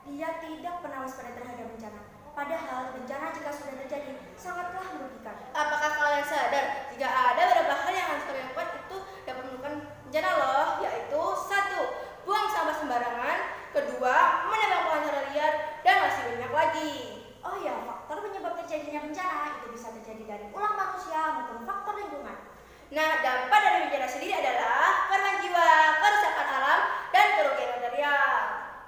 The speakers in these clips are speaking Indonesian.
dia tidak pernah waspada terhadap bencana. Padahal bencana jika sudah terjadi sangatlah merugikan. Apakah kalian sadar jika ada beberapa hal yang harus kalian lakukan itu dapat menimbulkan bencana loh, yaitu 1. Buang sampah sembarangan, 2. Menebang pohon secara liar, dan masih banyak lagi. Oh ya, faktor penyebab terjadinya bencana itu bisa terjadi dari ulah manusia maupun faktor lingkungan. Nah, dampak dari bencana sendiri adalah korban jiwa, kerusakan alam, dan kerugian material.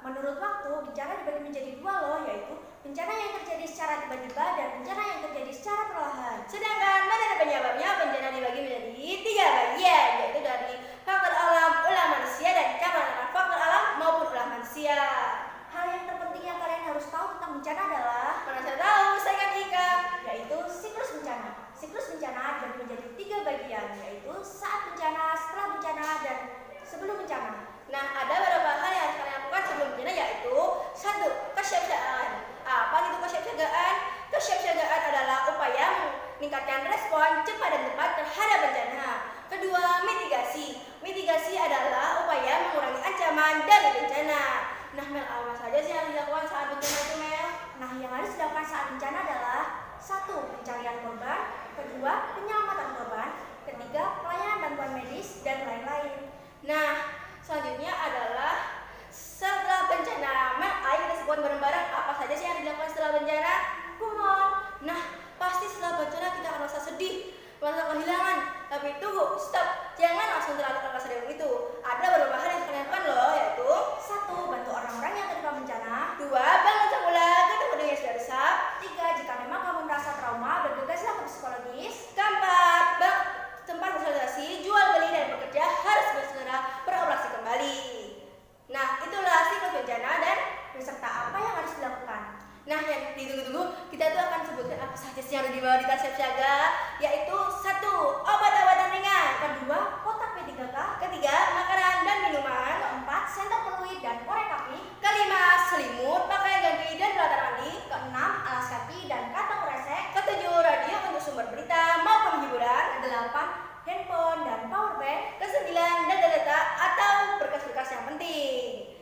Menurut waktu, bencana dibagi menjadi 2 loh, yaitu bencana yang terjadi secara tiba-tiba dan bencana yang terjadi secara perlahan. Sedangkan mengenai penyebabnya, bencana dibagi menjadi 3 bagian, yaitu dari faktor alam, ulah manusia, dan campuran antara faktor alam maupun ulah manusia. Hal yang terpenting yang kalian harus tahu tentang bencana adalah, Mana saya tahu, saya akan ikat. yaitu siklus bencana. Siklus bencana dibagi menjadi 3 bagian, yaitu saat bencana, setelah bencana, dan sebelum bencana. Nah, ada beberapa hal yang harus kalian lakukan sebelum bencana, yaitu 1. Kesiapsiagaan. Apa itu kesiapsiagaan? Kesiapsiagaan adalah upaya meningkatkan respon cepat dan tepat terhadap bencana. 2. Mitigasi. Mitigasi adalah upaya mengurangi ancaman dari bencana. Nah, Mel, apa saja sih yang dilakukan saat bencana itu, Mel? Nah, yang harus dilakukan saat bencana adalah 1. Pencarian korban, 2. Penyelamatan korban, 3. Pelayanan bantuan medis, dan lain-lain. Nah, selanjutnya adalah setelah bencana. Mel, ayo kita sebutkan bareng-bareng apa saja sih yang dilakukan setelah bencana? Kumon. Nah, pasti setelah bencana kita akan merasa sedih, merasa kehilangan. Tapi tunggu, stop, jangan langsung terlalu rasa sedih itu. Ada beberapa hal yang kalian lakukan loh, yaitu 1. Bantu orang-orang yang tertimpa bencana. 2. Bangun semula ketemu dengan yang sudah rusak. 3. Jika memang kamu merasa trauma, bergegaslah ke psikologis. 4. Tempat bersosialisasi, jual beli dan bekerja harus segera beroperasi kembali. Nah, itulah siklus bencana dan Beserta apa yang harus dilakukan? nah, yang ditunggu-tunggu, kita tuh akan sebutkan apa saja sih yang ada di bawah di tas siaga, yaitu 1. Obat-obatan ringan, 2. Kotak P3K. 3. Makanan dan minuman, 4. Senter peluit dan korek api. 5. Selimut, pakaian ganti dan peralatan mandi, 6. Alas kaki dan kantong kresek. 7. Radio untuk sumber berita maupun hiburan, 8. Handphone dan power bank. 9. Data-data atau berkas-berkas yang penting.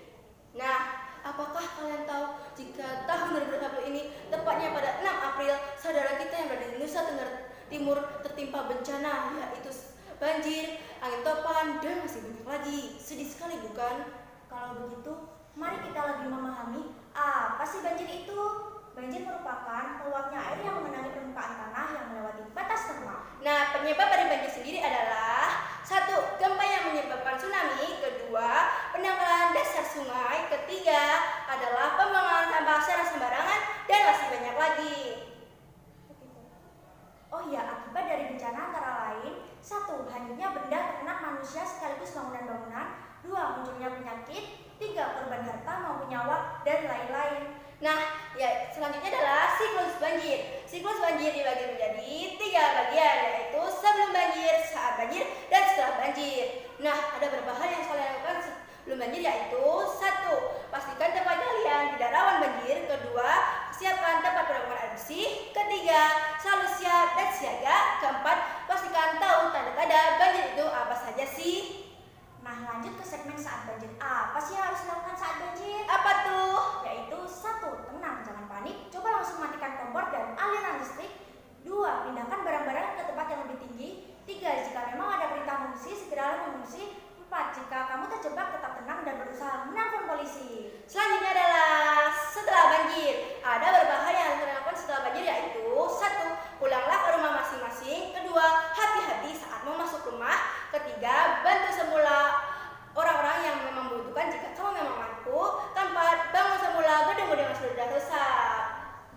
Nah, apakah kalian tahu jika tahun 2020 ini tepatnya pada 6 April saudara kita yang berada di Nusa Tenggara Timur tertimpa bencana, yaitu banjir, angin topan, dan masih banyak lagi. Sedih sekali bukan? Kalau begitu, mari kita lebih memahami apa sih banjir itu. Banjir merupakan meluapnya air yang mengenangi permukaan tanah yang melewati batas termal. Nah, penyebab dari banjir sendiri adalah 1. Gempa yang menyebabkan tsunami, 2. Pendangkalan dasar sungai, 3. adalah pembuangan sampah secara sembarangan, dan masih banyak lagi. Oh ya, akibat dari bencana antara lain 1. Hanyutnya benda ternak manusia sekaligus bangunan-bangunan. 2. Munculnya penyakit. 3. Korban harta maupun nyawa, dan lain-lain. Nah, ya selanjutnya adalah siklus banjir. Siklus banjir dibagi menjadi 3 bagian, yaitu sebelum banjir, saat banjir, dan setelah banjir. Nah, ada beberapa hal yang kalian lakukan sebelum banjir, yaitu 1. Pastikan tempat kalian tidak rawan banjir. 2. Siapkan tempat penampungan air bersih. 3. Selalu siap dan siaga. 4. Pastikan tahu tanda-tanda banjir itu apa saja sih. Nah, lanjut ke segmen saat banjir. Apa sih yang harus dilakukan saat banjir? Apa tuh? Yaitu 1. Tenang, jangan panik. Coba langsung matikan kompor dan aliran listrik. 2. Pindahkan barang-barang ke tempat yang lebih tinggi. 3. Jika memang ada perintah mengungsi, segeralah mengungsi. 4. Jika kamu terjebak, tetap tenang dan berusaha menelpon polisi. Selanjutnya adalah setelah banjir. Ada beberapa hal yang harus kalian lakukan setelah banjir, yaitu 1. Pulanglah ke rumah masing-masing. 2. Hati-hati saat mau masuk rumah. 3. Bantu semula orang-orang yang memang membutuhkan jika kamu memang mampu. 4. Bangun semula gedung-gedung yang sudah rusak.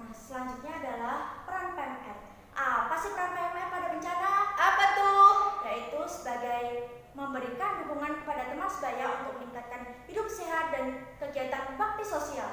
Nah, selanjutnya adalah peran PMR. Apa sih peran PMR pada bencana? Apa tuh? Yaitu sebagai memberikan dukungan kepada teman sebaya untuk meningkatkan hidup sehat dan kegiatan bakti sosial.